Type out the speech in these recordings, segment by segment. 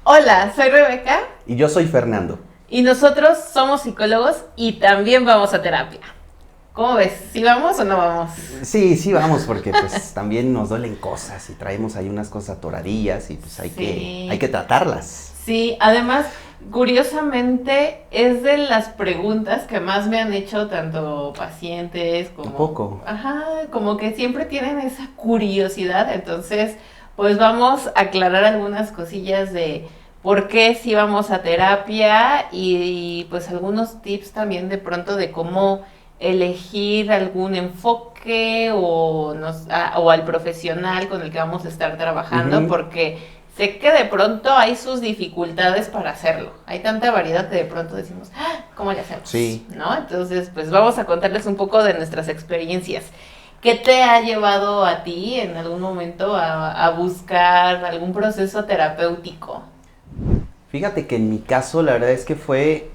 Hola, soy Rebeca Y yo soy Fernando. y nosotros somos psicólogos y también vamos a terapia. ¿Cómo ves? ¿Sí vamos o no vamos? Sí, vamos, porque pues también nos duelen cosas y traemos ahí unas cosas atoradillas y pues hay que tratarlas. Sí, además, curiosamente, es de las preguntas que más me han hecho tanto pacientes ¿A como... poco? Ajá, como que siempre tienen esa curiosidad, entonces, pues vamos a aclarar algunas cosillas de por qué sí vamos a terapia y pues algunos tips también de pronto de cómo elegir algún enfoque o al profesional con el que vamos a estar trabajando, Ujú. porque sé que de pronto hay sus dificultades para hacerlo. Hay tanta variedad que de pronto decimos, "Ah, ¿cómo le hacemos?", Sí. ¿no? Entonces, pues vamos a contarles un poco de nuestras experiencias. ¿Qué te ha llevado a ti en algún momento a buscar algún proceso terapéutico? Fíjate que en mi caso la verdad es que fue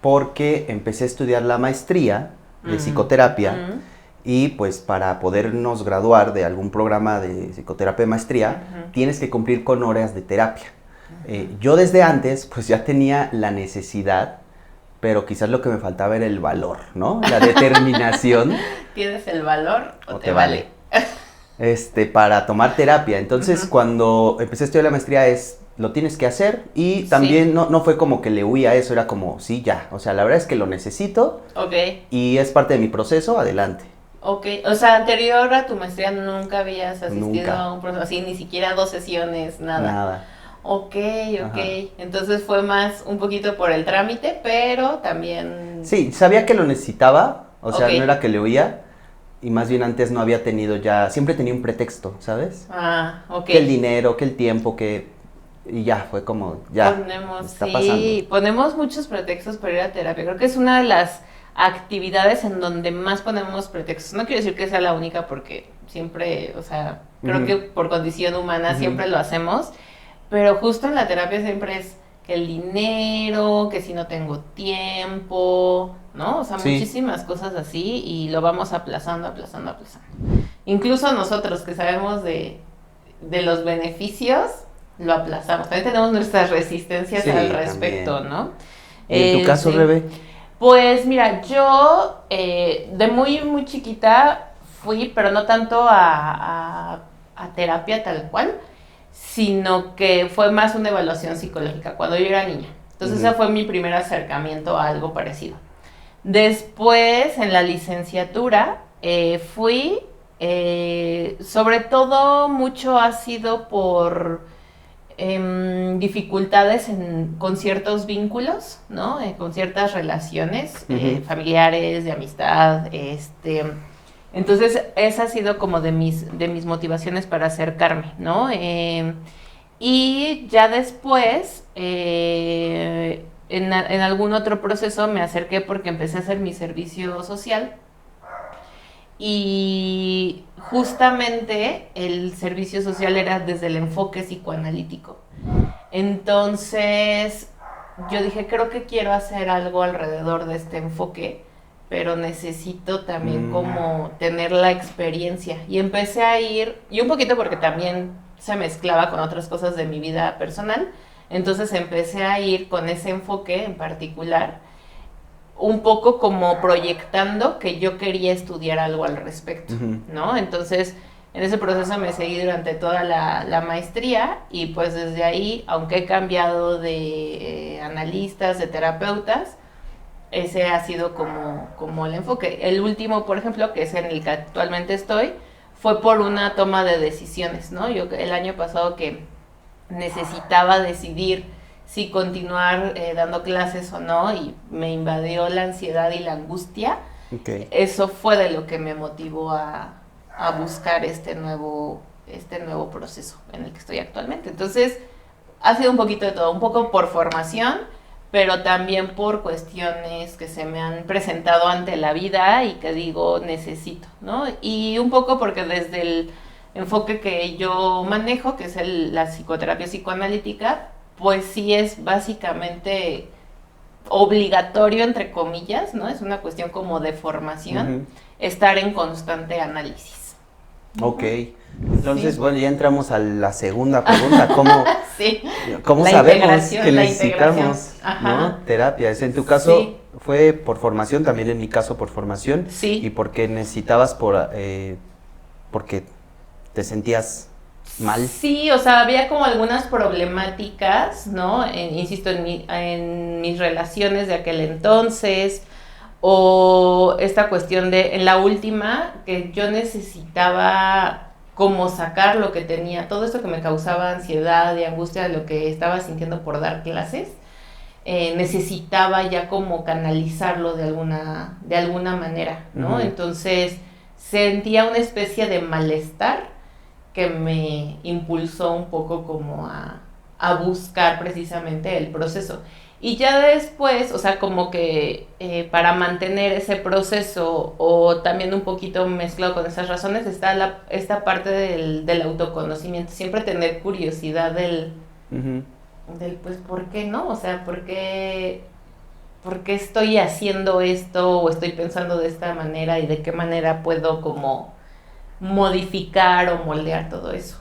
porque empecé a estudiar la maestría de psicoterapia Mm. y pues para podernos graduar de algún programa de psicoterapia de maestría tienes que cumplir con horas de terapia. Yo desde antes pues ya tenía la necesidad, pero quizás lo que me faltaba era el valor, ¿no? La determinación ¿Tienes el valor o o te te vale? vale. Para tomar terapia. Entonces, cuando empecé a estudiar la maestría lo tienes que hacer y también Sí. no fue como que le huía a eso, era como, sí, ya. O sea, la verdad es que lo necesito Ok, y es parte de mi proceso, adelante. ok. O sea, anterior a tu maestría nunca habías asistido Nunca, a un proceso así, ni siquiera 2 sesiones, nada. nada. Ok, ok. Ajá. Entonces fue más un poquito por el trámite, pero también... Sí, sabía que lo necesitaba, o Ok. sea, no era que le huía y más bien antes no había tenido ya, siempre tenía un pretexto, ¿sabes? Ah, ok. Que el dinero, que el tiempo, y ya, fue como, ya, me está pasando. Sí, ponemos muchos pretextos para ir a terapia. Creo que es una de las actividades en donde más ponemos pretextos. No quiero decir que sea la única porque siempre, o sea, creo que Ujú, por condición humana ujú. siempre lo hacemos, pero justo en la terapia siempre es que el dinero, que si no tengo tiempo, ¿no? O sea, Sí, muchísimas cosas así y lo vamos aplazando, aplazando, aplazando. Incluso nosotros que sabemos de los beneficios, lo aplazamos. También tenemos nuestras resistencias al sí, respecto, también. ¿no? ¿Y en tu caso, Sí. Rebe? Pues mira, yo de muy, muy chiquita fui, pero no tanto a terapia tal cual, sino que fue más una evaluación psicológica cuando yo era niña. Entonces ese Ujú, fue mi primer acercamiento a algo parecido. Después, en la licenciatura, fui, sobre todo mucho ha sido por dificultades con ciertos vínculos, ¿no? Con ciertas relaciones ujú. familiares, de amistad, entonces esa ha sido como de mis motivaciones para acercarme, ¿no? Y ya después, en algún otro proceso me acerqué porque empecé a hacer mi servicio social y justamente el servicio social era desde el enfoque psicoanalítico. Entonces yo dije, creo que quiero hacer algo alrededor de este enfoque, pero necesito también Mm, como tener la experiencia. Y empecé a ir, y un poquito porque también se mezclaba con otras cosas de mi vida personal, entonces empecé a ir con ese enfoque en particular, un poco como proyectando que yo quería estudiar algo al respecto, ujú. ¿no? Entonces, en ese proceso me seguí durante toda la maestría y pues desde ahí, aunque he cambiado de analistas, de terapeutas, ese ha sido como el enfoque. El último, por ejemplo, que es en el que actualmente estoy, fue por una toma de decisiones, ¿no? Yo el año pasado que necesitaba decidir si continuar dando clases o no y me invadió la ansiedad y la angustia, Ok. eso fue de lo que me motivó a buscar este nuevo proceso en el que estoy actualmente. Entonces, ha sido un poquito de todo, un poco por formación, pero también por cuestiones que se me han presentado ante la vida y que digo necesito, ¿no? Y un poco porque desde el enfoque que yo manejo, que es la psicoterapia psicoanalítica, pues sí es básicamente obligatorio, entre comillas, ¿no? Es una cuestión como de formación, Ujú. estar en constante análisis. Ok. Entonces, Sí. bueno, ya entramos a la segunda pregunta. ¿Cómo, Sí, cómo la sabemos integración, que la necesitamos, integración. Ajá. ¿no? Terapias? En tu caso Sí. fue por formación, también en mi caso por formación. Sí. Y porque necesitabas porque te sentías mal. Sí, o sea, había como algunas problemáticas, ¿no? Insisto, en mis relaciones de aquel entonces, o esta cuestión de, en la última, que yo necesitaba como sacar lo que tenía, todo esto que me causaba ansiedad y angustia de lo que estaba sintiendo por dar clases, necesitaba ya como canalizarlo de alguna manera, ¿no? Ujú. Entonces sentía una especie de malestar que me impulsó un poco como a buscar precisamente el proceso. Y ya después, o sea, como que para mantener ese proceso o también un poquito mezclado con esas razones está esta parte del autoconocimiento, siempre tener curiosidad Ujú. del pues, ¿por qué no? O sea, ¿por qué estoy haciendo esto o estoy pensando de esta manera y de qué manera puedo como modificar o moldear todo eso?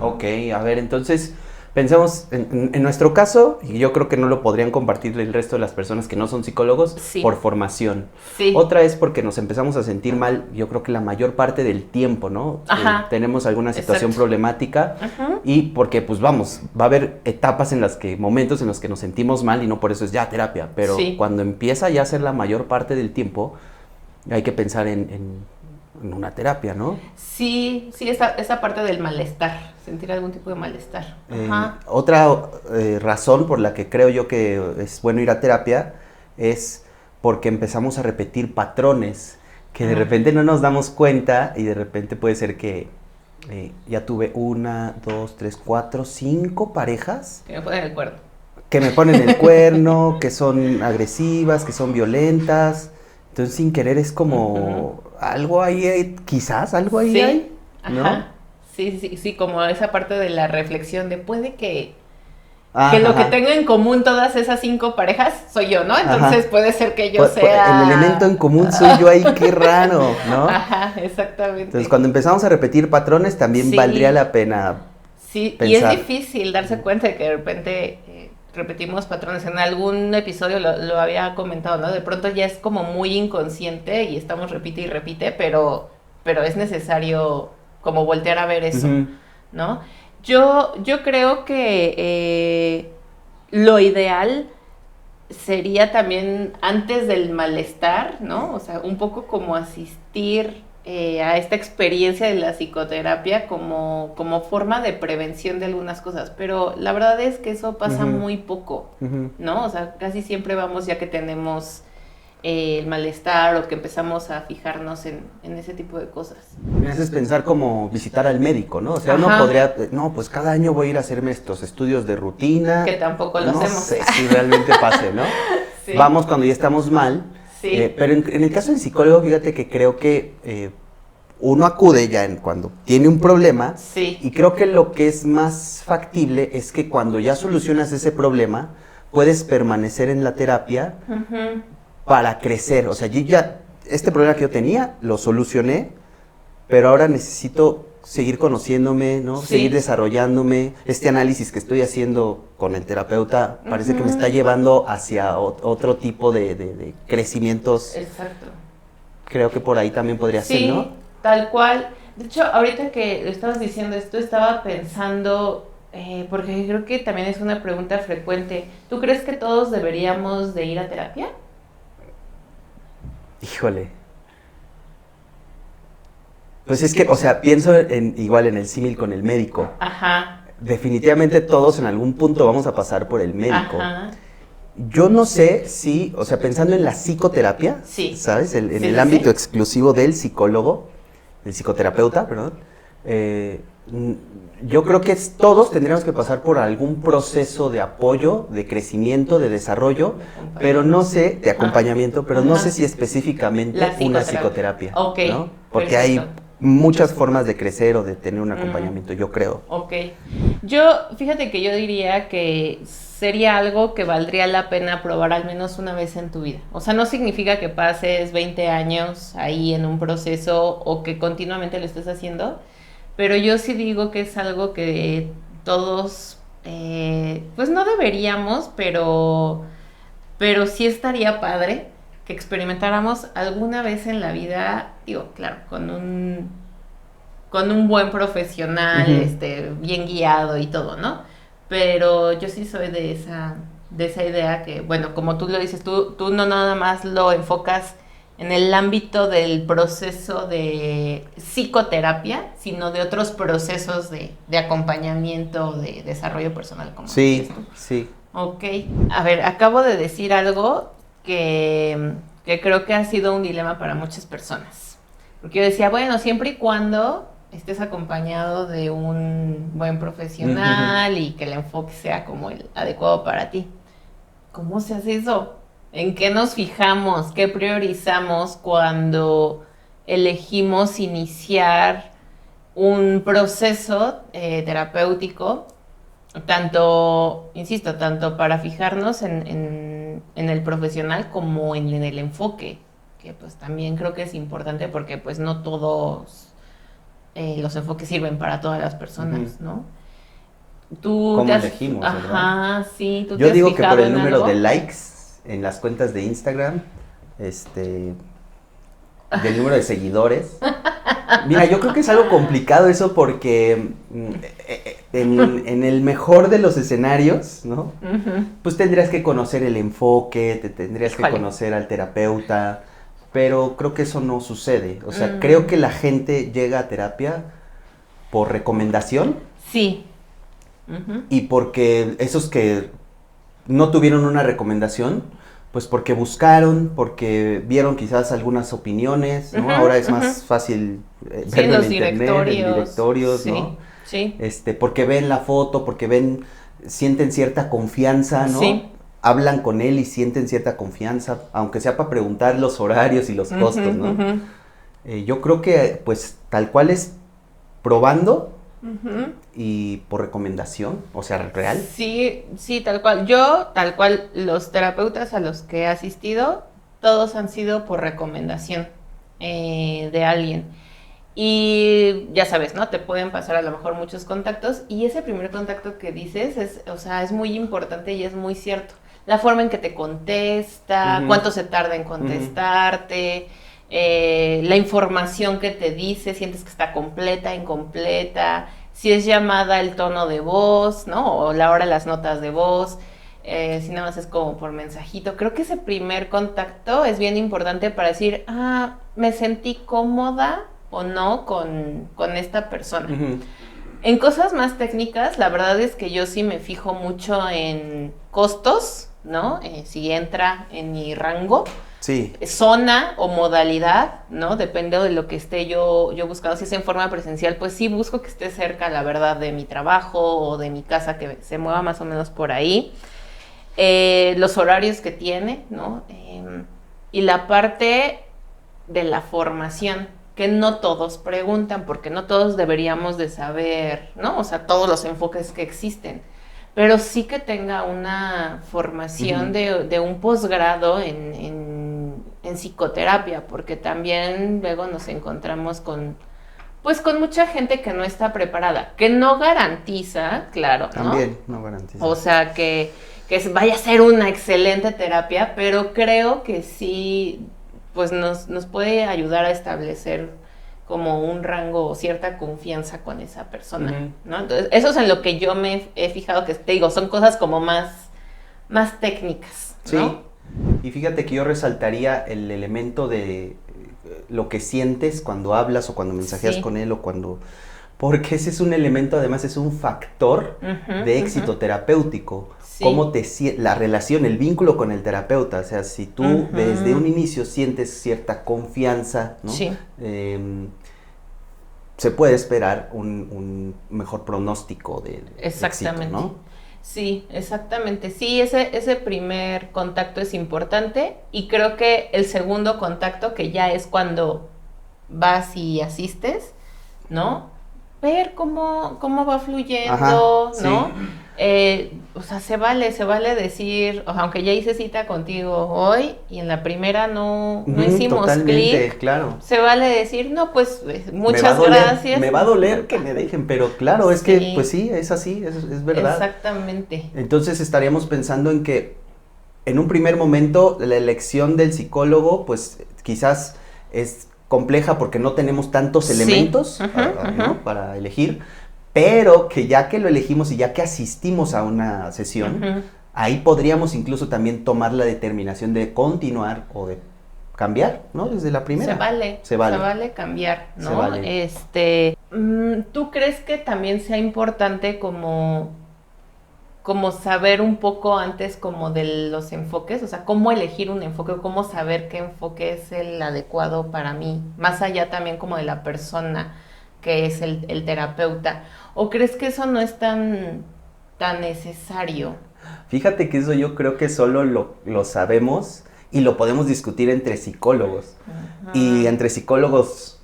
Ok, a ver, entonces pensemos en nuestro caso, y yo creo que no lo podrían compartir el resto de las personas que no son psicólogos, Sí. por formación. Sí. Otra es porque nos empezamos a sentir mal, yo creo que la mayor parte del tiempo, ¿no? Ajá. Tenemos alguna situación Exacto. problemática Ajá. y porque, pues vamos, va a haber etapas en las que, momentos en los que nos sentimos mal y no por eso es ya terapia, pero Sí. cuando empieza ya a ser la mayor parte del tiempo, hay que pensar en una terapia, ¿no? Sí, sí, esa parte del malestar, sentir algún tipo de malestar. Ajá. Otra razón por la que creo yo que es bueno ir a terapia es porque empezamos a repetir patrones que de repente no nos damos cuenta y de repente puede ser que ya tuve 1, 2, 3, 4, 5 parejas Que me ponen el cuerno. que me ponen el cuerno, que son agresivas, que son violentas. Entonces sin querer es como algo ahí, quizás algo ahí Sí. hay, ¿no? Ajá. Sí, sí, sí, como esa parte de la reflexión de puede que Ajá, lo que ajá. tenga en común todas esas 5 parejas soy yo, ¿no? Entonces Ajá. puede ser que yo El sea... elemento en común soy yo ahí, qué raro, ¿no? Ajá, exactamente. Entonces, cuando empezamos a repetir patrones, también Sí. valdría la pena Sí, pensar. y es difícil darse cuenta de que de repente repetimos patrones. En algún episodio lo había comentado, ¿no? De pronto ya es como muy inconsciente y estamos repite y repite, pero es necesario como voltear a ver eso, Ujú. ¿no? Yo creo que lo ideal sería también antes del malestar, ¿no? O sea, un poco como asistir a esta experiencia de la psicoterapia como forma de prevención de algunas cosas, pero la verdad es que eso pasa Ujú. muy poco, Ujú. ¿no? O sea, casi siempre vamos ya que tenemos el malestar o que empezamos a fijarnos en ese tipo de cosas. Me haces pensar como visitar al médico, ¿no? O sea, uno Ajá. podría, no, pues cada año voy a ir a hacerme estos estudios de rutina. Que tampoco lo no hacemos. sé si realmente pase, ¿no? Sí. Vamos cuando ya estamos mal. Sí. Pero en el caso del psicólogo, fíjate que creo que uno acude ya cuando tiene un problema. Sí. Y creo que lo que es más factible es que cuando ya solucionas ese problema, puedes permanecer en la terapia Ujú. para crecer. O sea, yo ya, este problema que yo tenía, lo solucioné, pero ahora necesito seguir conociéndome, ¿no? Sí. Seguir desarrollándome. Este análisis que estoy haciendo con el terapeuta parece que me está llevando hacia otro tipo de crecimientos. Exacto. Creo que por ahí también podría ser, ¿no? Sí, tal cual. De hecho, ahorita que estabas diciendo esto, estaba pensando, porque creo que también es una pregunta frecuente. ¿Tú crees que todos deberíamos de ir a terapia? Híjole. Pues es que, o sea, pienso igual en el símil con el médico. Ajá. Definitivamente todos en algún punto vamos a pasar por el médico. Ajá. Yo no sé si, o sea, pensando en la psicoterapia, Sí. ¿sabes? En Sí, el sí, ámbito sí. exclusivo del psicólogo, del psicoterapeuta, perdón, yo creo que todos tendríamos que pasar por algún proceso de apoyo, de crecimiento, de desarrollo, pero no sé, de acompañamiento, pero no Ajá. sé si específicamente La una psicoterapia. psicoterapia, Ok, ¿no? Porque hay perfecto. muchas formas de crecer o de tener un acompañamiento, yo creo. Ok. Fíjate que yo diría que sería algo que valdría la pena probar al menos una vez en tu vida. O sea, no significa que pases 20 años ahí en un proceso o que continuamente lo estés haciendo, pero yo sí digo que es algo que todos, pues no deberíamos, pero sí estaría padre que experimentáramos alguna vez en la vida, digo, claro, con un buen profesional, bien guiado y todo, ¿no? Pero yo sí soy de esa idea que, bueno, como tú lo dices, tú no nada más lo enfocas en el ámbito del proceso de psicoterapia, sino de otros procesos de acompañamiento, de desarrollo personal, como Sí, dices tú. sí. Ok, a ver, acabo de decir algo que creo que ha sido un dilema para muchas personas. Porque yo decía, bueno, siempre y cuando estés acompañado de un buen profesional y que el enfoque sea como el adecuado para ti. ¿Cómo se hace eso? ¿En qué nos fijamos? ¿Qué priorizamos cuando elegimos iniciar un proceso terapéutico? Tanto, insisto, tanto para fijarnos en el profesional como en el enfoque, que pues también creo que es importante porque pues no todos los enfoques sirven para todas las personas, ¿no? Tú ¿Cómo elegimos, ajá, verdad? sí, tú te Yo has digo que por fijado el en número algo. de likes en las cuentas de Instagram, del número de seguidores. Mira, yo creo que es algo complicado eso porque en el mejor de los escenarios, ¿no? Pues tendrías que conocer el enfoque, te tendrías que conocer al terapeuta, pero creo que eso no sucede. O sea, creo que la gente llega a terapia por recomendación. Sí. Y porque esos que no tuvieron una recomendación, pues porque buscaron, porque vieron quizás algunas opiniones, ¿no? Ahora es más fácil verlo en internet, en directorios, sí, ¿no? Sí. Porque ven la foto, porque sienten cierta confianza, ¿no? Sí. Hablan con él y sienten cierta confianza, aunque sea para preguntar los horarios y los costos, ¿no? Yo creo que, pues, tal cual es probando y por recomendación, o sea, real. Sí, sí, tal cual. Tal cual, los terapeutas a los que he asistido, todos han sido por recomendación de alguien. Y ya sabes, ¿no? Te pueden pasar a lo mejor muchos contactos y ese primer contacto que dices es muy importante y es muy cierto. La forma en que te contesta, cuánto se tarda en contestarte, la información que te dice, sientes que está completa, incompleta, si es llamada, el tono de voz, ¿no? O la hora, las notas de voz, si nada más es como por mensajito. Creo que ese primer contacto es bien importante para decir, me sentí cómoda o no con esta persona. En cosas más técnicas, la verdad es que yo sí me fijo mucho en costos, ¿no? Si entra en mi rango. Sí. Zona o modalidad, ¿no? Depende de lo que esté yo buscando. Si es en forma presencial, pues sí busco que esté cerca, la verdad, de mi trabajo o de mi casa, que se mueva más o menos por ahí. Los horarios que tiene, ¿no? Y la parte de la formación, que no todos preguntan, porque no todos deberíamos de saber, ¿no? O sea, todos los enfoques que existen. Pero sí que tenga una formación de un posgrado en psicoterapia, porque también luego nos encontramos con mucha gente que no está preparada, que no garantiza, claro, ¿no? También no garantiza. O sea, que vaya a ser una excelente terapia, pero creo que sí, pues nos puede ayudar a establecer como un rango o cierta confianza con esa persona, ¿no? Entonces, eso es en lo que yo me he fijado, que te digo, son cosas como más técnicas, ¿no? Sí, y fíjate que yo resaltaría el elemento de lo que sientes cuando hablas o cuando mensajeas con él o cuando... Porque ese es un elemento, además es un factor de éxito terapéutico. Sí. Cómo la relación, el vínculo con el terapeuta. O sea, si tú desde un inicio sientes cierta confianza, ¿no? Sí. Se puede esperar un mejor pronóstico de éxito, ¿no? Sí, exactamente. Sí, ese primer contacto es importante y creo que el segundo contacto, que ya es cuando vas y asistes, ¿no? Ver cómo va fluyendo, ¿no? Sí. O sea, se vale decir, o sea, aunque ya hice cita contigo hoy y en la primera no hicimos clic, claro. se vale decir, no, pues muchas gracias. Me va a doler que me dejen, pero claro, es que pues sí, es así, es verdad. Exactamente. Entonces estaríamos pensando en que en un primer momento la elección del psicólogo pues quizás es compleja porque no tenemos tantos elementos ¿no? para elegir, pero que ya que lo elegimos y ya que asistimos a una sesión, ahí podríamos incluso también tomar la determinación de continuar o de cambiar, ¿no? Desde la primera. Se vale cambiar, ¿no? Se vale. ¿Tú crees que también sea importante como saber un poco antes como de los enfoques? O sea, cómo elegir un enfoque, o cómo saber qué enfoque es el adecuado para mí, más allá también como de la persona que es el terapeuta. ¿O crees que eso no es tan necesario? Fíjate que eso yo creo que solo lo sabemos y lo podemos discutir entre psicólogos. Y entre psicólogos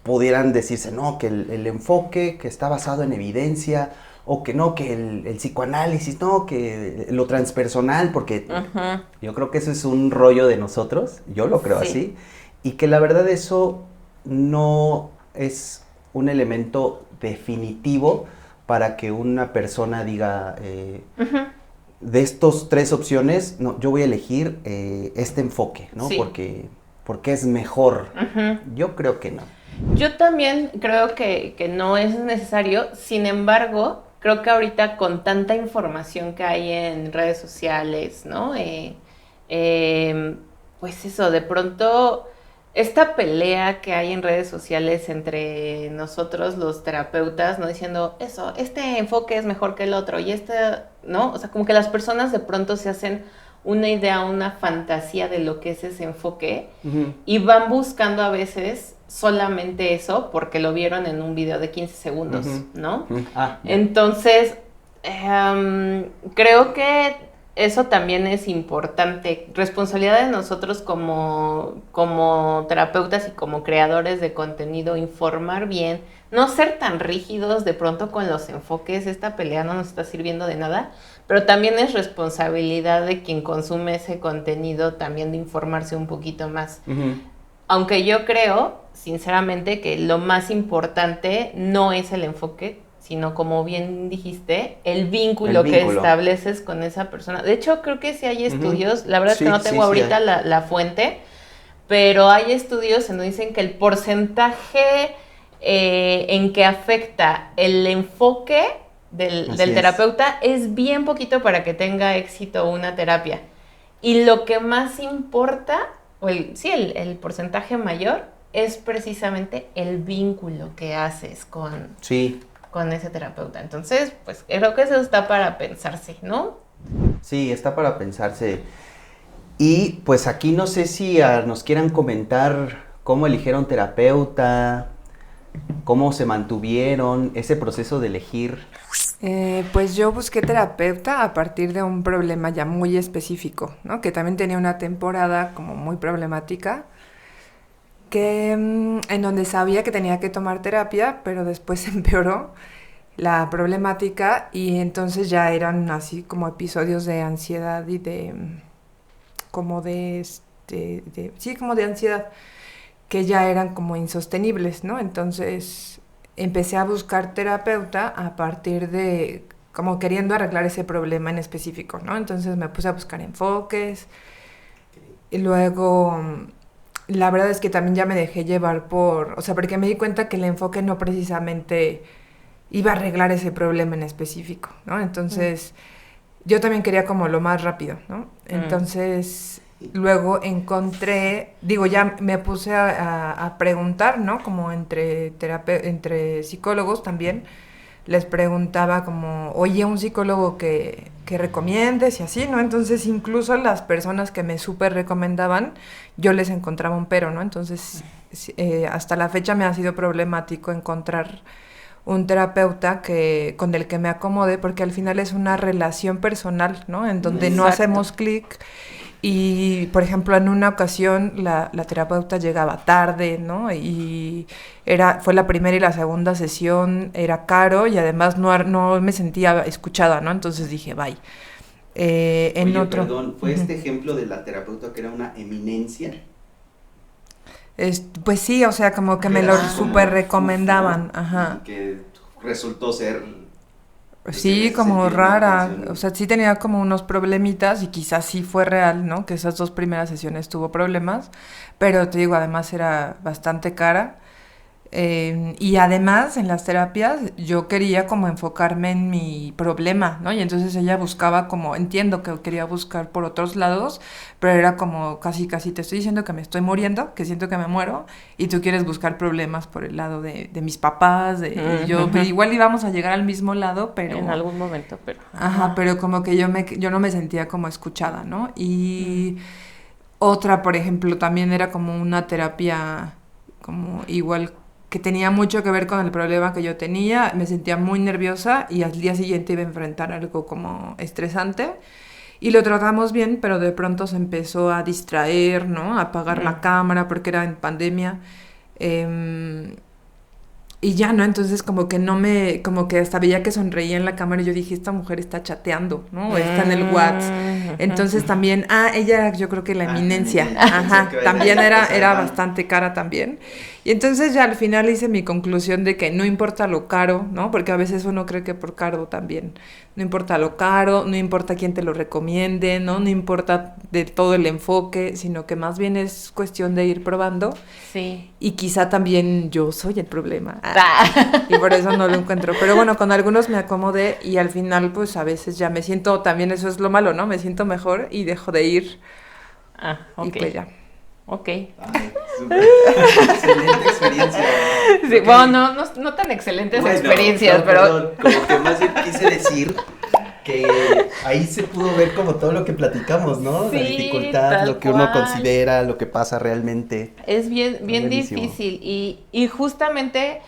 pudieran decirse, no, que el enfoque que está basado en evidencia, o que no, que el psicoanálisis, no, que lo transpersonal, porque yo creo que eso es un rollo de nosotros, yo lo creo así, y que la verdad eso no es un elemento definitivo para que una persona diga, de estos 3 opciones, no, yo voy a elegir este enfoque, ¿no? Sí. Porque es mejor. Yo creo que no. Yo también creo que no es necesario, sin embargo, creo que ahorita con tanta información que hay en redes sociales, ¿no? Pues eso, de pronto, esta pelea que hay en redes sociales entre nosotros, los terapeutas, ¿no? Diciendo, eso, este enfoque es mejor que el otro, y ¿no? O sea, como que las personas de pronto se hacen una idea, una fantasía de lo que es ese enfoque, y van buscando a veces solamente eso porque lo vieron en un video de 15 segundos, ¿no? Entonces, creo que eso también es importante. Responsabilidad de nosotros como terapeutas y como creadores de contenido, informar bien, no ser tan rígidos de pronto con los enfoques. Esta pelea no nos está sirviendo de nada, pero también es responsabilidad de quien consume ese contenido también de informarse un poquito más. Aunque yo creo, sinceramente, que lo más importante no es el enfoque, sino, como bien dijiste, el vínculo que estableces con esa persona. De hecho, creo que sí hay estudios, la verdad es que no tengo ahorita la fuente, pero hay estudios en donde dicen que el porcentaje en que afecta el enfoque del terapeuta es bien poquito para que tenga éxito una terapia. Y lo que más importa, el porcentaje mayor, es precisamente el vínculo que haces con ese terapeuta. Entonces, pues creo que eso está para pensarse, ¿no? Sí, está para pensarse. Y pues aquí no sé si nos quieran comentar cómo eligieron terapeuta, cómo se mantuvieron, ese proceso de elegir. Pues yo busqué terapeuta a partir de un problema ya muy específico, ¿no? Que también tenía una temporada como muy problemática, que en donde sabía que tenía que tomar terapia, pero después empeoró la problemática, y entonces ya eran así como episodios de ansiedad y como de ansiedad, que ya eran como insostenibles, ¿no? Entonces empecé a buscar terapeuta a partir de como queriendo arreglar ese problema en específico, ¿no? Entonces me puse a buscar enfoques, y luego la verdad es que también ya me dejé llevar porque me di cuenta que el enfoque no precisamente iba a arreglar ese problema en específico, ¿no? Entonces yo también quería como lo más rápido, ¿no? Entonces luego encontré, ya me puse a preguntar, ¿no? Como entre psicólogos también, les preguntaba como, oye, un psicólogo que recomiendes y así, ¿no? Entonces incluso las personas que me súper recomendaban, yo les encontraba un pero, ¿no? Entonces hasta la fecha me ha sido problemático encontrar un terapeuta con el que me acomode, porque al final es una relación personal, ¿no? En donde no hacemos clic, Y, por ejemplo, en una ocasión la terapeuta llegaba tarde, ¿no? Y fue la primera y la segunda sesión, era caro y además no me sentía escuchada, ¿no? Entonces dije, bye. Oye, perdón, ¿fue este ejemplo de la terapeuta que era una eminencia? Pues sí, o sea, como que me lo súper recomendaban, ajá. Y que resultó ser... Sí, como rara, o sea, sí tenía como unos problemitas y quizás sí fue real, ¿no? Que esas 2 primeras sesiones tuvo problemas, pero te digo, además era bastante cara. Y además en las terapias yo quería como enfocarme en mi problema, ¿no? Y entonces ella buscaba como, entiendo que quería buscar por otros lados, pero era como casi te estoy diciendo que me estoy muriendo, que siento que me muero, y tú quieres buscar problemas por el lado de mis papás, y yo, pues, igual íbamos a llegar al mismo lado, pero... En algún momento, pero... Ajá, pero como que yo no me sentía como escuchada, ¿no? Y otra, por ejemplo, también era como una terapia como igual que tenía mucho que ver con el problema que yo tenía, me sentía muy nerviosa y al día siguiente iba a enfrentar algo como estresante y lo tratamos bien, pero de pronto se empezó a distraer, ¿no? A apagar la cámara porque era en pandemia. Y ya, ¿no? Entonces como que hasta veía que sonreía en la cámara y yo dije, esta mujer está chateando, ¿no? Está en el WhatsApp. Entonces también, ella yo creo que la eminencia, ajá, también era bastante cara también. Y entonces ya al final hice mi conclusión de que no importa lo caro, ¿no? Porque a veces uno cree que por caro también. No importa lo caro, no importa quién te lo recomiende, ¿no? No importa de todo el enfoque, sino que más bien es cuestión de ir probando. Sí. Y quizá también yo soy el problema. Y por eso no lo encuentro. Pero bueno, con algunos me acomodé y al final pues a veces ya me siento, también eso es lo malo, ¿no? Me siento mejor y dejo de ir. Ok. Y pues ya. Ok. Ay, excelente experiencia. Sí, okay. Bueno, no tan excelentes experiencias, no, pero... Perdón, como que más bien quise decir que ahí se pudo ver como todo lo que platicamos, ¿no? Sí, la dificultad, lo que uno considera, lo que pasa realmente. Es bien difícil y justamente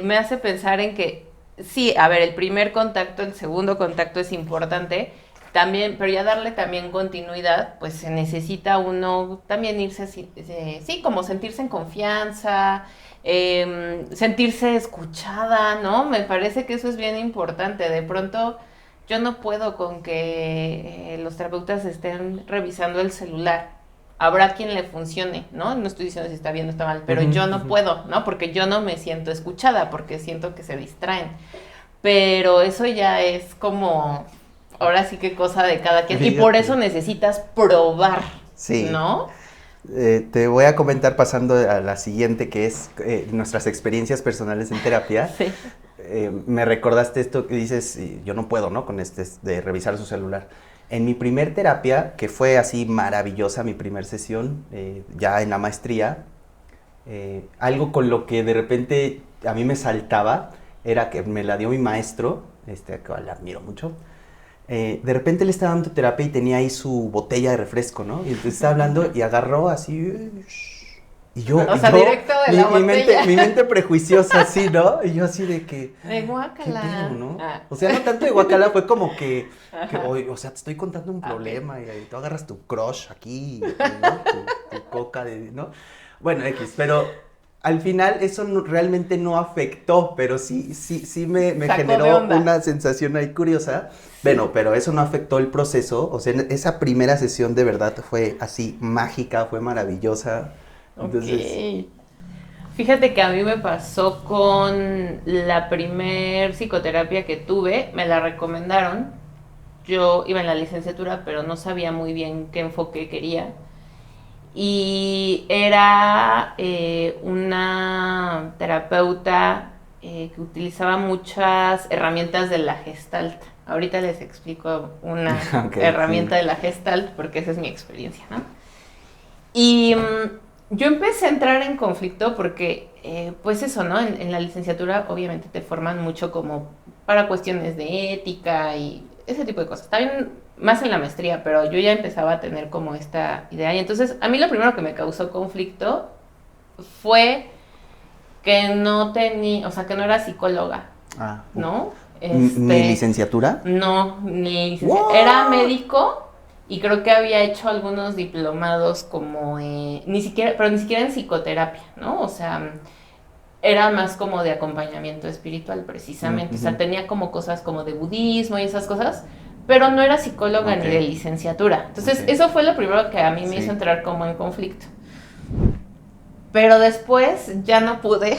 me hace pensar en que, sí, a ver, el primer contacto, el segundo contacto es importante, también, pero ya darle también continuidad, pues se necesita uno también irse, sí, como sentirse en confianza, sentirse escuchada, ¿no? Me parece que eso es bien importante. De pronto, yo no puedo con que los terapeutas estén revisando el celular. Habrá quien le funcione, ¿no? No estoy diciendo si está bien o está mal, pero yo no puedo, ¿no? Porque yo no me siento escuchada, porque siento que se distraen. Pero eso ya es como... Ahora sí que cosa de cada quien. Fíjate. Y por eso necesitas probar, sí. ¿No? Te voy a comentar pasando a la siguiente, que es nuestras experiencias personales en terapia. Sí. Me recordaste esto que dices, yo no puedo, ¿no? Con de revisar su celular. En mi primer terapia, que fue así maravillosa, mi primer sesión, ya en la maestría, algo con lo que de repente a mí me saltaba, era que me la dio mi maestro, que le admiro mucho. De repente le estaba dando terapia y tenía ahí su botella de refresco, ¿no? Y entonces estaba hablando y agarró así... Y yo... O sea, directo de la botella. Mi mente prejuiciosa, así, ¿no? Y yo así de que... De guácala. ¿Qué pedo, no? O sea, no tanto de guácala, fue como que o sea, te estoy contando un problema y tú agarras tu crush aquí, ¿no? tu coca, ¿no? Bueno, X, pero... Al final eso realmente no afectó, pero sí me generó una sensación ahí curiosa. Bueno, pero eso no afectó el proceso. O sea, esa primera sesión de verdad fue así mágica, fue maravillosa. Entonces... Okay. Fíjate que a mí me pasó con la primer psicoterapia que tuve, me la recomendaron. Yo iba en la licenciatura, pero no sabía muy bien qué enfoque quería. Y era una terapeuta que utilizaba muchas herramientas de la Gestalt. Ahorita les explico una herramienta de la Gestalt porque esa es mi experiencia, ¿no? Y yo empecé a entrar en conflicto porque, pues eso, ¿no? En la licenciatura obviamente te forman mucho como para cuestiones de ética y ese tipo de cosas. También más en la maestría, pero yo ya empezaba a tener como esta idea. Y entonces, a mí lo primero que me causó conflicto fue que no tenía, o sea, que no era psicóloga, ¿no? ¿Ni licenciatura? No, ni licenciatura. Era médico, y creo que había hecho algunos diplomados como, ni siquiera en psicoterapia, ¿no? O sea, era más como de acompañamiento espiritual precisamente, o sea, tenía como cosas como de budismo y esas cosas, pero no era psicóloga ni de licenciatura. Entonces, eso fue lo primero que a mí me hizo entrar como en conflicto. Pero después ya no pude,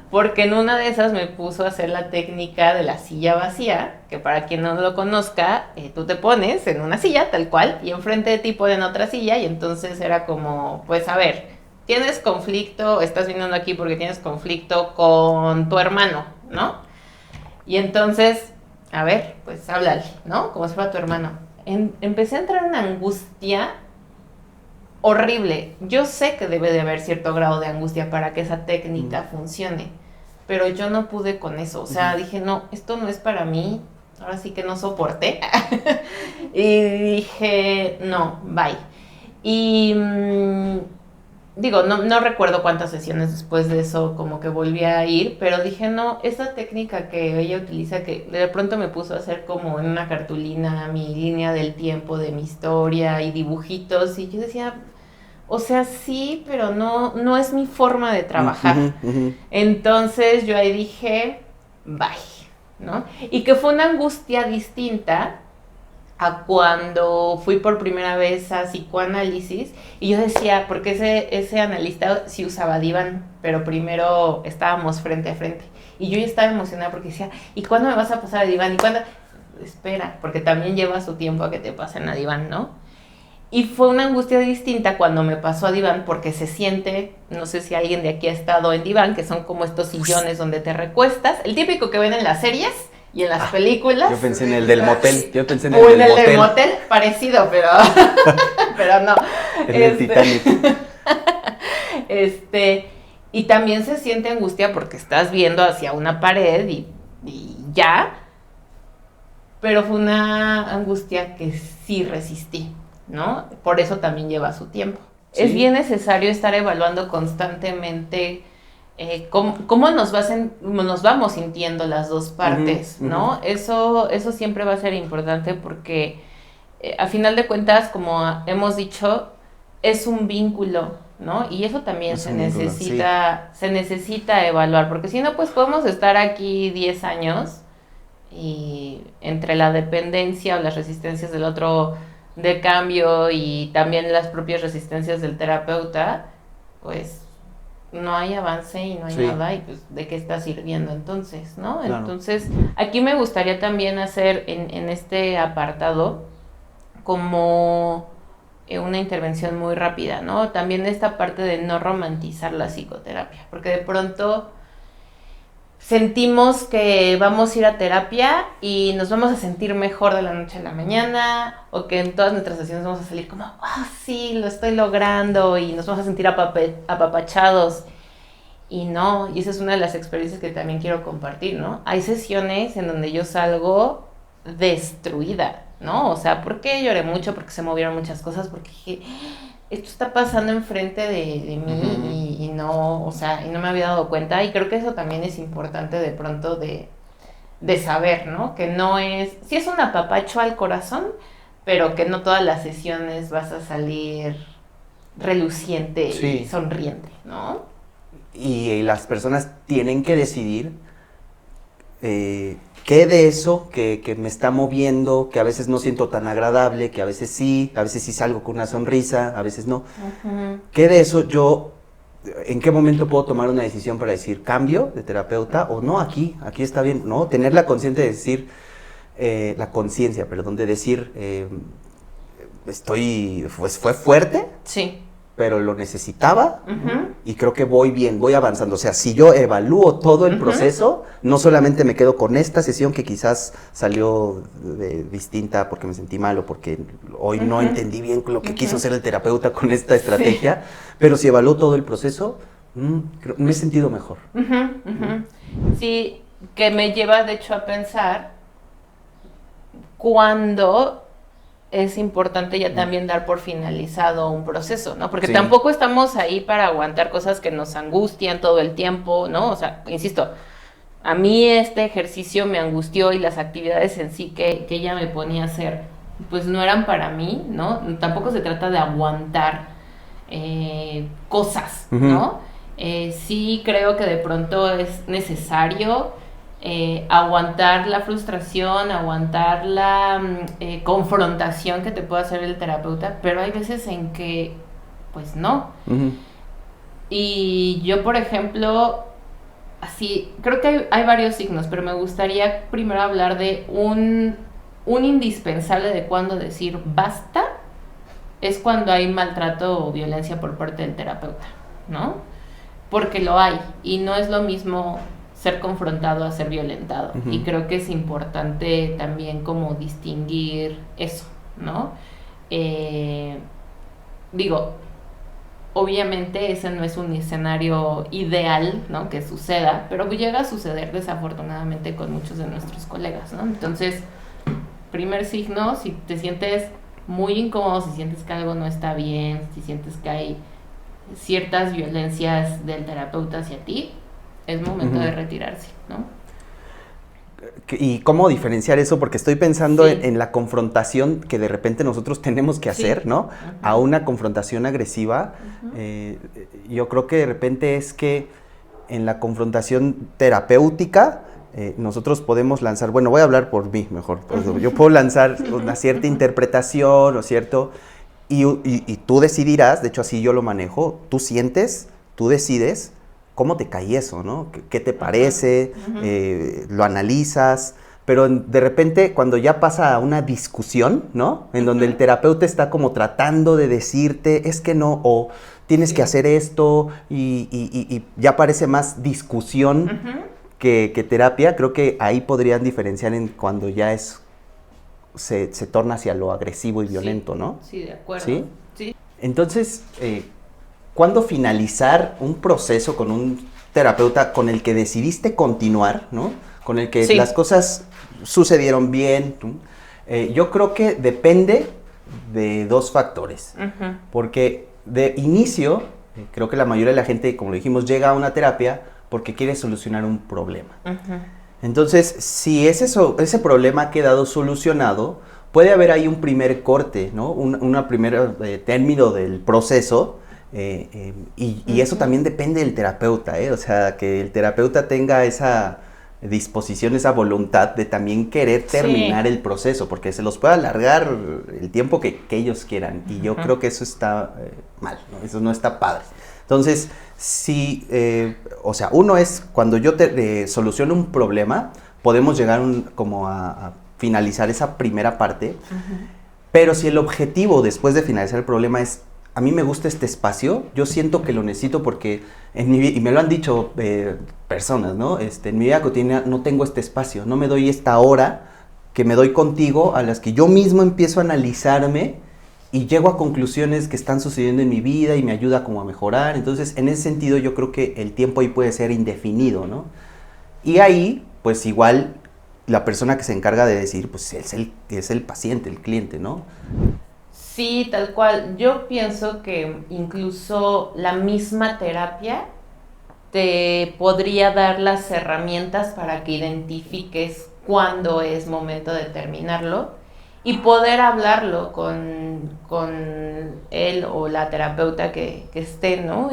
porque en una de esas me puso a hacer la técnica de la silla vacía, que para quien no lo conozca, tú te pones en una silla tal cual, y enfrente de ti ponen otra silla, y entonces era como, pues a ver, tienes conflicto, estás viniendo aquí porque tienes conflicto con tu hermano, ¿no? Y entonces, a ver, pues háblale, ¿no? Como si fuera tu hermano. Empecé a entrar en una angustia horrible. Yo sé que debe de haber cierto grado de angustia para que esa técnica funcione, pero yo no pude con eso. O sea, dije, no, esto no es para mí. Ahora sí que no soporté. Y dije, no, bye. Y digo, no recuerdo cuántas sesiones después de eso como que volví a ir, pero dije, no, esa técnica que ella utiliza, que de pronto me puso a hacer como en una cartulina mi línea del tiempo de mi historia y dibujitos, y yo decía, o sea, sí, pero no es mi forma de trabajar. Entonces yo ahí dije, bye, ¿no? Y que fue una angustia distinta a cuando fui por primera vez a psicoanálisis, y yo decía, porque ese analista sí usaba diván, pero primero estábamos frente a frente, y yo ya estaba emocionada porque decía, ¿y cuándo me vas a pasar a diván? ¿Y cuándo? Espera, porque también lleva su tiempo a que te pasen a diván, ¿no? Y fue una angustia distinta cuando me pasó a diván, porque se siente, no sé si alguien de aquí ha estado en diván, que son como estos sillones donde te recuestas, el típico que ven en las series y en las películas. Yo pensé en el del motel. O en el del motel, parecido, pero, pero no. En el Titanic. Y también se siente angustia porque estás viendo hacia una pared y ya, pero fue una angustia que sí resistí, ¿no? Por eso también lleva su tiempo. Sí. Es bien necesario estar evaluando constantemente cómo nos vamos sintiendo las dos partes, ¿no? Eso siempre va a ser importante porque a final de cuentas, como hemos dicho, es un vínculo, ¿no? Y eso también se necesita evaluar, porque si no, pues podemos estar aquí 10 años y entre la dependencia o las resistencias del otro de cambio y también las propias resistencias del terapeuta, pues no hay avance y no hay nada, y pues ¿de qué está sirviendo entonces, no? Claro. Entonces, aquí me gustaría también hacer en este apartado como una intervención muy rápida, ¿no? También esta parte de no romantizar la psicoterapia, porque de pronto sentimos que vamos a ir a terapia y nos vamos a sentir mejor de la noche a la mañana, o que en todas nuestras sesiones vamos a salir como, sí, lo estoy logrando, y nos vamos a sentir apapachados. Y no, y esa es una de las experiencias que también quiero compartir, ¿no? Hay sesiones en donde yo salgo destruida, ¿no? O sea, porque lloré mucho, porque se movieron muchas cosas, porque dije, esto está pasando enfrente de mí y no, o sea, y no me había dado cuenta, y creo que eso también es importante de pronto de saber, ¿no? Que no es, sí es un apapacho al corazón, pero que no todas las sesiones vas a salir reluciente y sonriente, ¿no? Y las personas tienen que decidir qué de eso que me está moviendo, que a veces no siento tan agradable, que a veces sí salgo con una sonrisa, a veces no. ¿Qué de eso en qué momento puedo tomar una decisión para decir cambio de terapeuta o no, aquí está bien, ¿no? Tener la conciencia de decir, de decir, pues fue fuerte. Sí. Pero lo necesitaba y creo que voy bien, voy avanzando. O sea, si yo evalúo todo el proceso, no solamente me quedo con esta sesión que quizás salió distinta porque me sentí mal o porque hoy no entendí bien lo que quiso hacer el terapeuta con esta estrategia, pero si evalúo todo el proceso, me he sentido mejor. Sí, que me lleva de hecho a pensar cuando es importante ya también dar por finalizado un proceso, ¿no? Porque tampoco estamos ahí para aguantar cosas que nos angustian todo el tiempo, ¿no? O sea, insisto, a mí este ejercicio me angustió y las actividades en sí que ella me ponía a hacer pues no eran para mí, ¿no? Tampoco se trata de aguantar cosas, ¿no? Sí creo que de pronto es necesario aguantar la frustración, aguantar la confrontación que te puede hacer el terapeuta, pero hay veces en que, pues no. Y yo, por ejemplo, así, creo que hay varios signos, pero me gustaría primero hablar de un indispensable de cuando decir basta, es cuando hay maltrato o violencia por parte del terapeuta, ¿no? Porque lo hay, y no es lo mismo ser confrontado a ser violentado. Y creo que es importante también como distinguir eso, ¿no? Digo, obviamente ese no es un escenario ideal, ¿no? Que suceda, pero llega a suceder desafortunadamente con muchos de nuestros colegas, ¿no? Entonces, primer signo, si te sientes muy incómodo, si sientes que algo no está bien, si sientes que hay ciertas violencias del terapeuta hacia ti, es momento de retirarse, ¿no? ¿Y cómo diferenciar eso? Porque estoy pensando en la confrontación que de repente nosotros tenemos que hacer, ¿no? A una confrontación agresiva. Yo creo que de repente es que en la confrontación terapéutica nosotros podemos lanzar, bueno, voy a hablar por mí mejor, yo puedo lanzar una cierta interpretación o cierto, y tú decidirás, de hecho así yo lo manejo, tú sientes, tú decides cómo te cae eso, ¿no? ¿Qué te parece? Lo analizas, pero de repente cuando ya pasa a una discusión, ¿no? En donde el terapeuta está como tratando de decirte, es que no, o tienes que hacer esto, y ya parece más discusión que terapia. Creo que ahí podrían diferenciar en cuando ya se torna hacia lo agresivo y violento, ¿no? Sí, de acuerdo. ¿Sí? Entonces, ¿cuándo finalizar un proceso con un terapeuta con el que decidiste continuar, ¿no? Con el que las cosas sucedieron bien? Yo creo que depende de dos factores. Porque de inicio, creo que la mayoría de la gente, como lo dijimos, llega a una terapia porque quiere solucionar un problema. Entonces, si ese problema ha quedado solucionado, puede haber ahí un primer corte, ¿no? Una primera término del proceso. Y eso también depende del terapeuta, o sea, que el terapeuta tenga esa disposición, esa voluntad de también querer terminar el proceso, porque se los puede alargar el tiempo que ellos quieran, y yo creo que eso está mal, ¿no? Eso no está padre. Entonces, si, o sea, uno es cuando yo soluciono un problema, podemos llegar como a finalizar esa primera parte, pero si el objetivo después de finalizar el problema es a mí me gusta este espacio, yo siento que lo necesito porque en mi vida, y me lo han dicho personas, ¿no? En mi vida cotidiana no tengo este espacio, no me doy esta hora que me doy contigo, a las que yo mismo empiezo a analizarme y llego a conclusiones que están sucediendo en mi vida y me ayuda como a mejorar. Entonces, en ese sentido, yo creo que el tiempo ahí puede ser indefinido, ¿no? Y ahí, pues igual, la persona que se encarga de decir, pues es el paciente, el cliente, ¿no? Sí, tal cual. Yo pienso que incluso la misma terapia te podría dar las herramientas para que identifiques cuándo es momento de terminarlo y poder hablarlo con él o la terapeuta que esté, ¿no?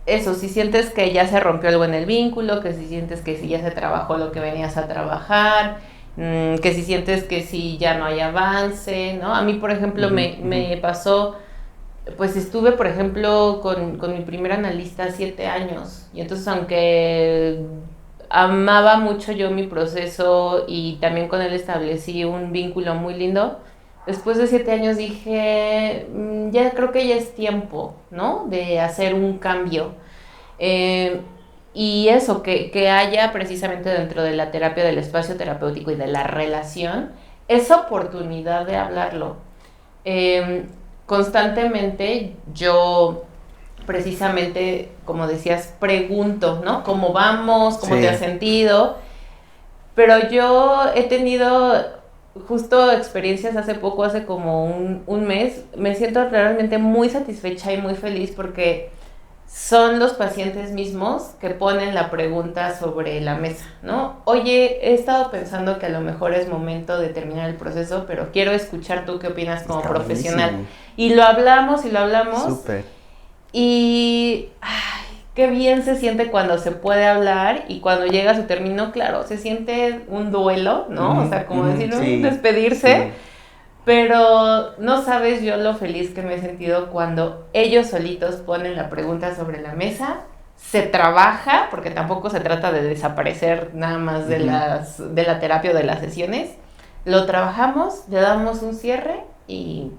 Eso, si sientes que ya se rompió algo en el vínculo, que si sientes que si ya se trabajó lo que venías a trabajar, que si sientes que si ya no hay avance, ¿no? A mí, por ejemplo, me pasó, pues estuve, por ejemplo, con mi primer analista 7 años, y entonces aunque amaba mucho yo mi proceso y también con él establecí un vínculo muy lindo, después de 7 años dije, ya creo que ya es tiempo, ¿no? De hacer un cambio. Y eso, que haya precisamente dentro de la terapia del espacio terapéutico y de la relación, esa oportunidad de hablarlo. Constantemente yo, precisamente, como decías, pregunto, ¿no? ¿Cómo vamos? ¿Cómo te has sentido? Pero yo he tenido justo experiencias hace poco, hace como un mes, me siento realmente muy satisfecha y muy feliz porque son los pacientes mismos que ponen la pregunta sobre la mesa, ¿no? Oye, he estado pensando que a lo mejor es momento de terminar el proceso, pero quiero escuchar tú qué opinas como Está profesional. buenísimo. Y lo hablamos. Súper. Y qué bien se siente cuando se puede hablar y cuando llega a su término, claro, se siente un duelo, ¿no? O sea, como decir, sí, despedirse. sí. Pero no sabes yo lo feliz que me he sentido cuando ellos solitos ponen la pregunta sobre la mesa, se trabaja, porque tampoco se trata de desaparecer nada más de la terapia o de las sesiones, lo trabajamos, le damos un cierre y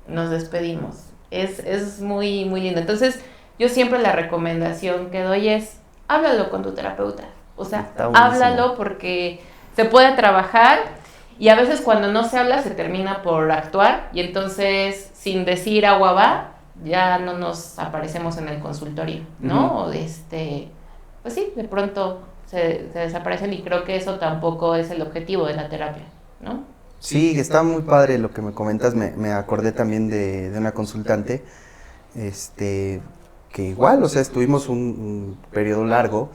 nos despedimos. Es muy, muy lindo. Entonces, yo siempre la recomendación que doy es, háblalo con tu terapeuta. O sea, háblalo porque se puede trabajar. Y a veces cuando no se habla se termina por actuar y entonces sin decir agua va, ya no nos aparecemos en el consultorio, ¿no? O pues sí, de pronto se desaparecen y creo que eso tampoco es el objetivo de la terapia, ¿no? Sí, está muy padre lo que me comentas, me acordé también de una consultante, que igual, o sea, estuvimos un periodo largo.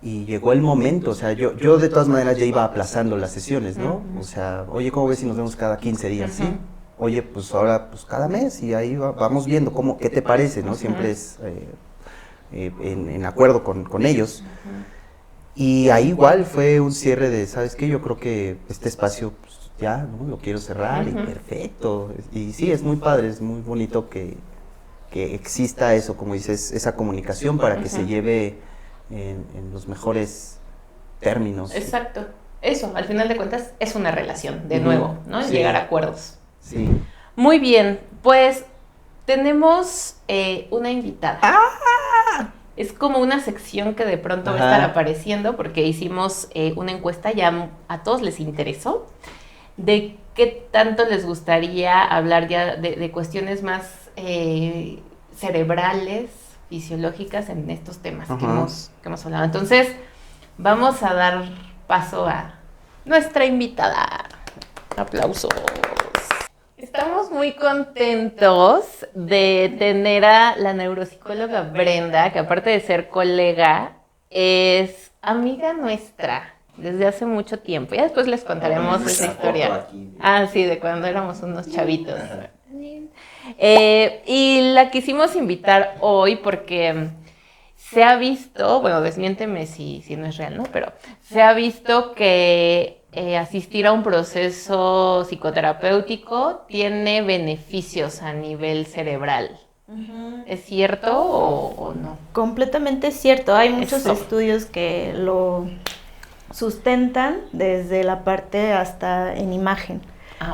Y llegó el momento, o sea, yo de todas maneras ya iba aplazando las sesiones, ¿no? O sea, oye, ¿cómo ves si nos vemos cada 15 días? Sí. Oye, pues ahora, pues cada mes y ahí vamos viendo qué te parece, ¿no? Siempre es en acuerdo con ellos. Y ahí igual fue un cierre de, ¿sabes qué? Yo creo que este espacio, pues ya, ¿no? Lo quiero cerrar y perfecto. Y sí, es muy padre, es muy bonito que exista eso, como dices, esa comunicación para que se lleve en los mejores términos. Exacto. Eso, al final de cuentas, es una relación, de nuevo, ¿no? Sí. Llegar a acuerdos. Sí. Muy bien, pues tenemos una invitada. Es como una sección que de pronto va a estar apareciendo porque hicimos una encuesta, ya a todos les interesó, de qué tanto les gustaría hablar ya de cuestiones más cerebrales, fisiológicas en estos temas que hemos hablado. Entonces, vamos a dar paso a nuestra invitada. Aplausos. Estamos muy contentos de tener a la neuropsicóloga Brenda, que aparte de ser colega, es amiga nuestra desde hace mucho tiempo. Ya después les contaremos esa historia. Sí, de cuando éramos unos chavitos. Y la quisimos invitar hoy porque se ha visto, bueno, desmiénteme si no es real, ¿no? Pero se ha visto que asistir a un proceso psicoterapéutico tiene beneficios a nivel cerebral. ¿Es cierto o no? Completamente cierto. Hay muchos estudios que lo sustentan desde la parte hasta en imagen.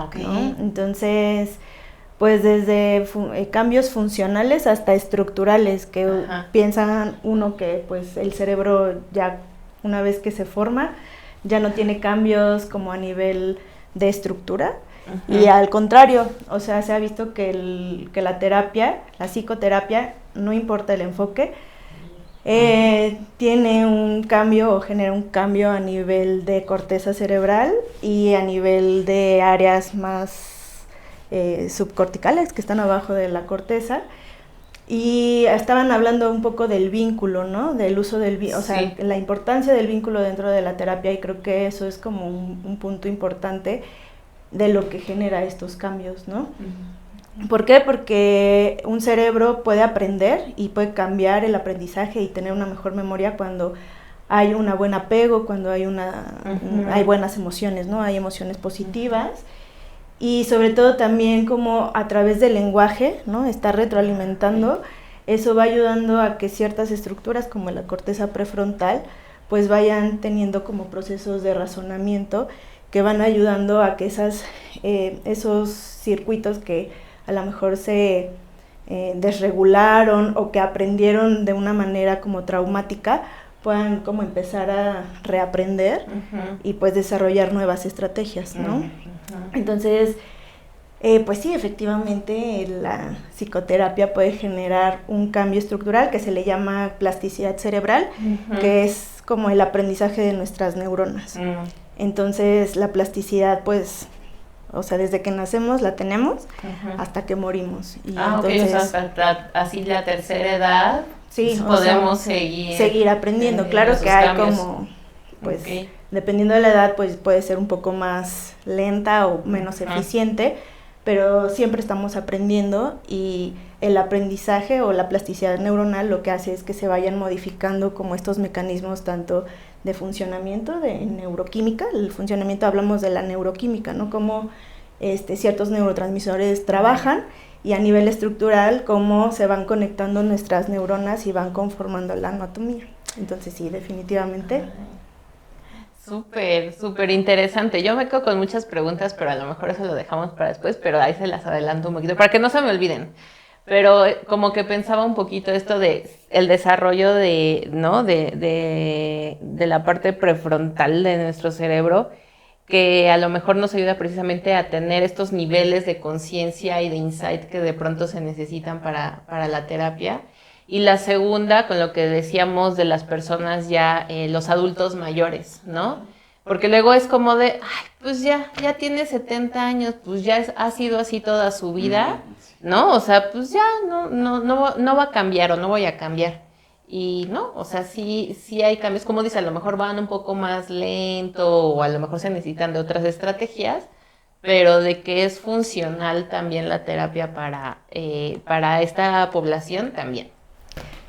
Ok. ¿No? Entonces, pues desde cambios funcionales hasta estructurales, que piensan uno que pues el cerebro ya una vez que se forma, ya no tiene cambios como a nivel de estructura. Y al contrario, o sea, se ha visto que la terapia, la psicoterapia, no importa el enfoque, tiene un cambio o genera un cambio a nivel de corteza cerebral y a nivel de áreas más subcorticales que están abajo de la corteza. Y estaban hablando un poco del vínculo, ¿no? Del uso del vínculo, o sea, la importancia del vínculo dentro de la terapia, y creo que eso es como un punto importante de lo que genera estos cambios, ¿no? ¿Por qué? Porque un cerebro puede aprender y puede cambiar el aprendizaje y tener una mejor memoria cuando hay un buen apego, cuando hay hay buenas emociones, ¿no? Hay emociones positivas. Y sobre todo también como a través del lenguaje, ¿no? Está retroalimentando, eso va ayudando a que ciertas estructuras como la corteza prefrontal pues vayan teniendo como procesos de razonamiento que van ayudando a que esos circuitos que a lo mejor se desregularon o que aprendieron de una manera como traumática puedan como empezar a reaprender y pues desarrollar nuevas estrategias, ¿no? Entonces, pues sí, efectivamente la psicoterapia puede generar un cambio estructural que se le llama plasticidad cerebral, que es como el aprendizaje de nuestras neuronas. Entonces, la plasticidad, pues, o sea, desde que nacemos la tenemos hasta que morimos. Y entonces, o sea, hasta así la tercera edad Sí, Pues o podemos sea, seguir aprendiendo. teniendo Claro esos que hay cambios. como, pues, Ok. dependiendo de la edad, pues puede ser un poco más lenta o menos Ajá. eficiente, pero siempre estamos aprendiendo y el aprendizaje o la plasticidad neuronal lo que hace es que se vayan modificando como estos mecanismos tanto de funcionamiento, de neuroquímica. El funcionamiento hablamos de la neuroquímica, ¿no? Cómo ciertos neurotransmisores trabajan y a nivel estructural cómo se van conectando nuestras neuronas y van conformando la anatomía. Entonces sí, definitivamente. Súper, súper interesante. Yo me quedo con muchas preguntas, pero a lo mejor eso lo dejamos para después, pero ahí se las adelanto un poquito, para que no se me olviden. Pero como que pensaba un poquito esto de el desarrollo de, ¿no? De la parte prefrontal de nuestro cerebro, que a lo mejor nos ayuda precisamente a tener estos niveles de conciencia y de insight que de pronto se necesitan para la terapia. Y la segunda, con lo que decíamos de las personas ya, los adultos mayores, ¿no? Porque luego es como de, ay, pues ya tiene 70 años, pues ya ha sido así toda su vida, ¿no? O sea, pues ya no va a cambiar o no voy a cambiar. Y no, o sea, sí hay cambios, como dice, a lo mejor van un poco más lento o a lo mejor se necesitan de otras estrategias, pero de que es funcional también la terapia para esta población también.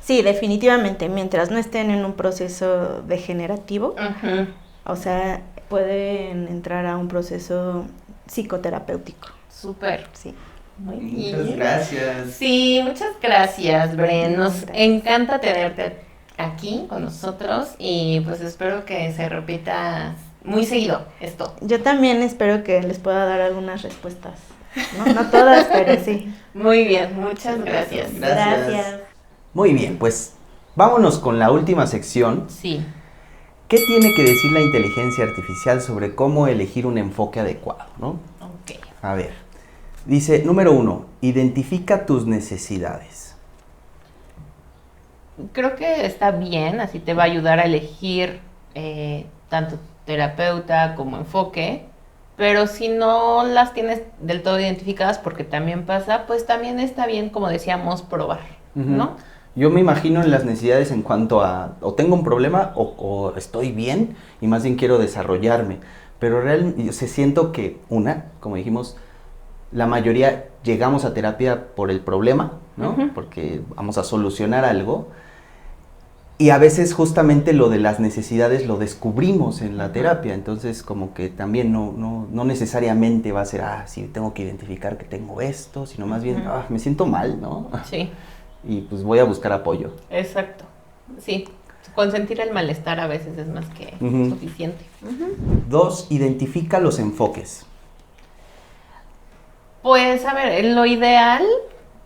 Sí, definitivamente, mientras no estén en un proceso degenerativo, Ujú. o sea, pueden entrar a un proceso psicoterapéutico. Súper. Sí. Muy Muchas bien. gracias. Sí, muchas gracias, Bren. Nos Gracias. encanta tenerte aquí con nosotros y pues espero que se repita muy seguido esto. Yo también espero que les pueda dar algunas respuestas. No todas, pero sí. Muy bien, muchas gracias. Gracias. Muy bien, pues vámonos con la última sección. Sí. ¿Qué tiene que decir la inteligencia artificial sobre cómo elegir un enfoque adecuado, ¿no? Ok. A ver, dice, número 1, identifica tus necesidades. Creo que está bien, así te va a ayudar a elegir tanto terapeuta como enfoque, pero si no las tienes del todo identificadas, porque también pasa, pues también está bien, como decíamos, probar, ¿no? Yo me imagino en las necesidades en cuanto a o tengo un problema o estoy bien y más bien quiero desarrollarme. Pero realmente siento que como dijimos, la mayoría llegamos a terapia por el problema, ¿no? Ujú. Porque vamos a solucionar algo. Y a veces justamente lo de las necesidades lo descubrimos en la terapia. Entonces como que también no necesariamente va a ser, sí, tengo que identificar que tengo esto, sino más bien, me siento mal, ¿no? Sí, Y pues voy a buscar apoyo. exacto. Sí, consentir el malestar a veces es más que Ujú. suficiente. 2, identifica los enfoques. Pues a ver, en lo ideal,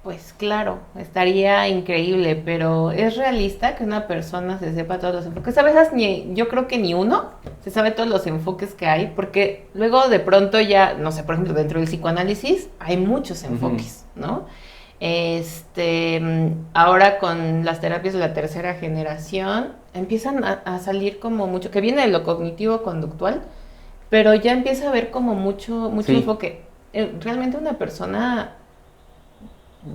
pues claro, estaría increíble, pero es realista que una persona se sepa todos los enfoques. A veces yo creo que ni uno se sabe todos los enfoques que hay, porque luego de pronto ya, no sé, por ejemplo, dentro del psicoanálisis hay muchos enfoques, ¿no? Ahora con las terapias de la tercera generación empiezan a salir como mucho, que viene de lo cognitivo-conductual, pero ya empieza a haber como mucho Sí. enfoque. Realmente una persona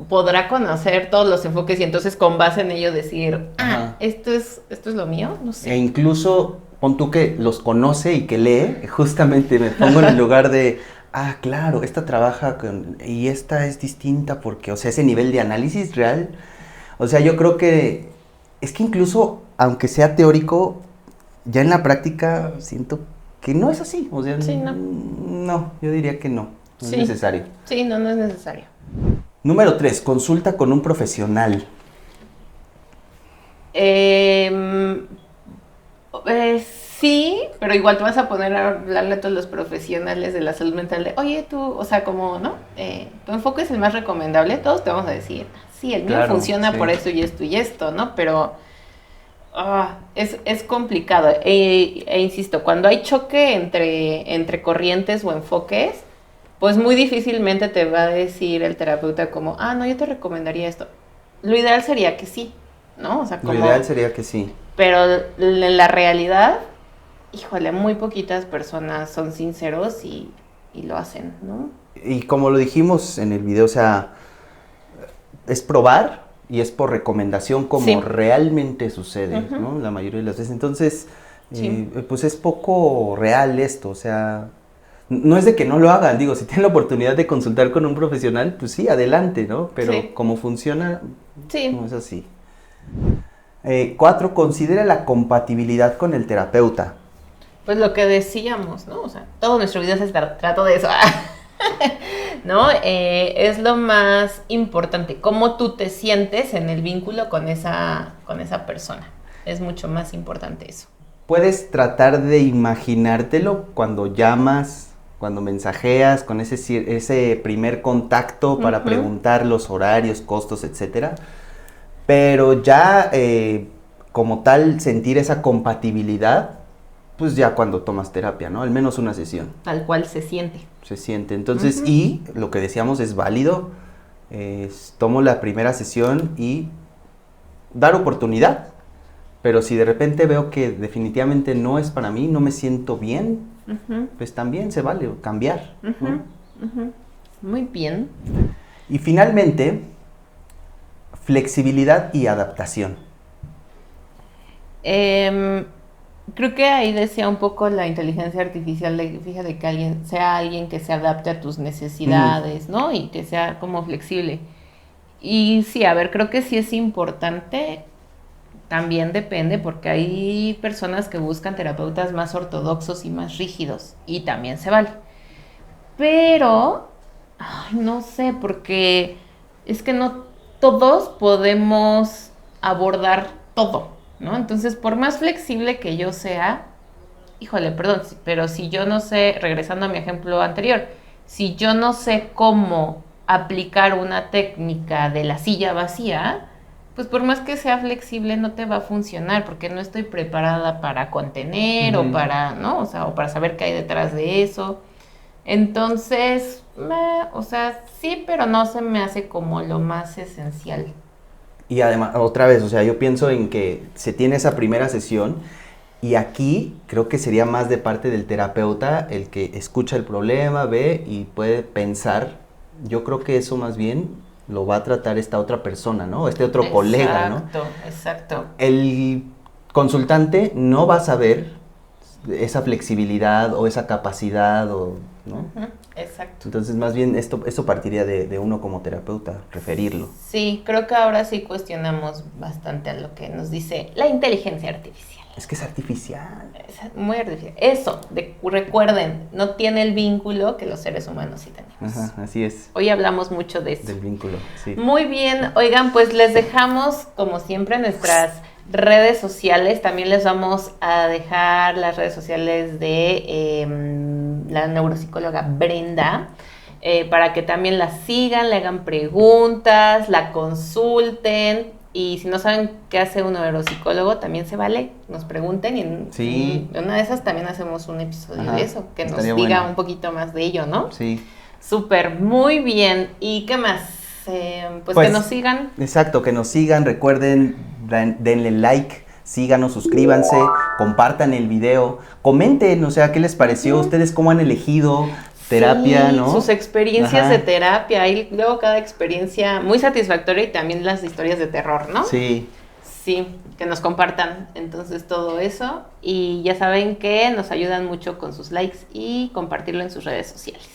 podrá conocer todos los enfoques y entonces con base en ello decir, Ajá. esto es lo mío, no E sé. incluso, pon tú que los conoce y que lee, justamente me pongo en el lugar de, claro, esta trabaja y esta es distinta porque, o sea, ese nivel de análisis real, o sea, yo creo que, es que incluso, aunque sea teórico, ya en la práctica siento que no es así, o sea, Sí, no. no, yo diría que no es Sí. necesario. Sí, no es necesario. Número 3, consulta con un profesional. Sí, pero igual te vas a poner a hablarle a todos los profesionales de la salud mental de, oye, tú, o sea, como, ¿no? Tu enfoque es el más recomendable, todos te vamos a decir, sí, el mío Claro, funciona sí. por esto y esto, ¿no? Pero es complicado. Insisto, cuando hay choque entre corrientes o enfoques, pues muy difícilmente te va a decir el terapeuta como, no, yo te recomendaría esto. Lo ideal sería que sí, ¿no? O sea, Lo como... ideal sería que sí. Pero en la realidad, híjole, muy poquitas personas son sinceros y lo hacen, ¿no? Y como lo dijimos en el video, o sea, es probar y es por recomendación como Sí. realmente sucede, Ujú. ¿no? La mayoría de las veces. Entonces, Sí. pues es poco real esto, o sea, no es de que no lo hagan, digo, si tienen la oportunidad de consultar con un profesional, pues sí, adelante, ¿no? Pero Sí. como funciona, Sí. no es así. 4, considera la compatibilidad con el terapeuta. Pues lo que decíamos, ¿no? O sea, todo nuestro video se trata de eso. ¿No? Es lo más importante, cómo tú te sientes en el vínculo con esa persona. Es mucho más importante eso. Puedes tratar de imaginártelo cuando llamas, cuando mensajeas, con ese primer contacto para Ujú. preguntar los horarios, costos, etcétera. Pero ya como tal sentir esa compatibilidad, pues ya cuando tomas terapia, ¿no? Al menos una sesión. Tal cual se siente. Se siente. Entonces, Ujú. y lo que decíamos es válido. Tomo la primera sesión y dar oportunidad. Pero si de repente veo que definitivamente no es para mí, no me siento bien, Ujú. pues también se vale cambiar, ¿no? Ujú. Ujú. Muy bien. Y finalmente, flexibilidad y adaptación. Creo que ahí decía un poco la inteligencia artificial, fíjate que alguien sea alguien que se adapte a tus necesidades, ¿no? Y que sea como flexible. Y sí, a ver, creo que sí es importante, también depende, porque hay personas que buscan terapeutas más ortodoxos y más rígidos, y también se vale. Pero, ay, no sé, porque es que no todos podemos abordar todo, ¿no? Entonces, por más flexible que yo sea, híjole, perdón, pero si yo no sé, regresando a mi ejemplo anterior, si yo no sé cómo aplicar una técnica de la silla vacía, pues por más que sea flexible no te va a funcionar porque no estoy preparada para contener o Ujú. para, ¿no? O sea, o para saber qué hay detrás de eso. Entonces, o sea, sí, pero no se me hace como lo más esencial. Y además, otra vez, o sea, yo pienso en que se tiene esa primera sesión y aquí creo que sería más de parte del terapeuta el que escucha el problema, ve y puede pensar. Yo creo que eso más bien lo va a tratar esta otra persona, ¿no? Este otro colega, ¿no? Exacto, exacto. El consultante no va a saber esa flexibilidad o esa capacidad, ¿no? Ujú, exacto. Entonces, más bien, esto partiría de uno como terapeuta, referirlo. Sí, creo que ahora sí cuestionamos bastante a lo que nos dice la inteligencia artificial. Es que es artificial. Es muy artificial. Eso, recuerden, no tiene el vínculo que los seres humanos sí tenemos. Ajá, así es. Hoy hablamos mucho de eso. Del vínculo, sí. Muy bien, oigan, pues les dejamos, como siempre, nuestras redes sociales. También les vamos a dejar las redes sociales de la neuropsicóloga Brenda, para que también la sigan, le hagan preguntas, la consulten. Y si no saben qué hace un neuropsicólogo, también se vale, nos pregunten. Y Sí. en una de esas también hacemos un episodio Ajá, de eso, que nos estaría diga bueno. un poquito más de ello, ¿no? Sí. Súper, muy bien. ¿Y qué más? Pues que nos sigan. Exacto, que nos sigan, recuerden, denle like, síganos, suscríbanse, compartan el video, comenten, o sea, ¿qué les pareció? ¿Ustedes cómo han elegido terapia, Sí, no? sus experiencias Ajá. de terapia. Y luego cada experiencia muy satisfactoria y también las historias de terror, ¿no? Sí, Sí, que nos compartan entonces todo eso. Y ya saben que nos ayudan mucho con sus likes y compartirlo en sus redes sociales.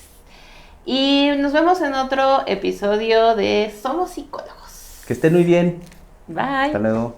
Y nos vemos en otro episodio de Somos Psicólogos. que estén muy bien. Bye. Hasta luego.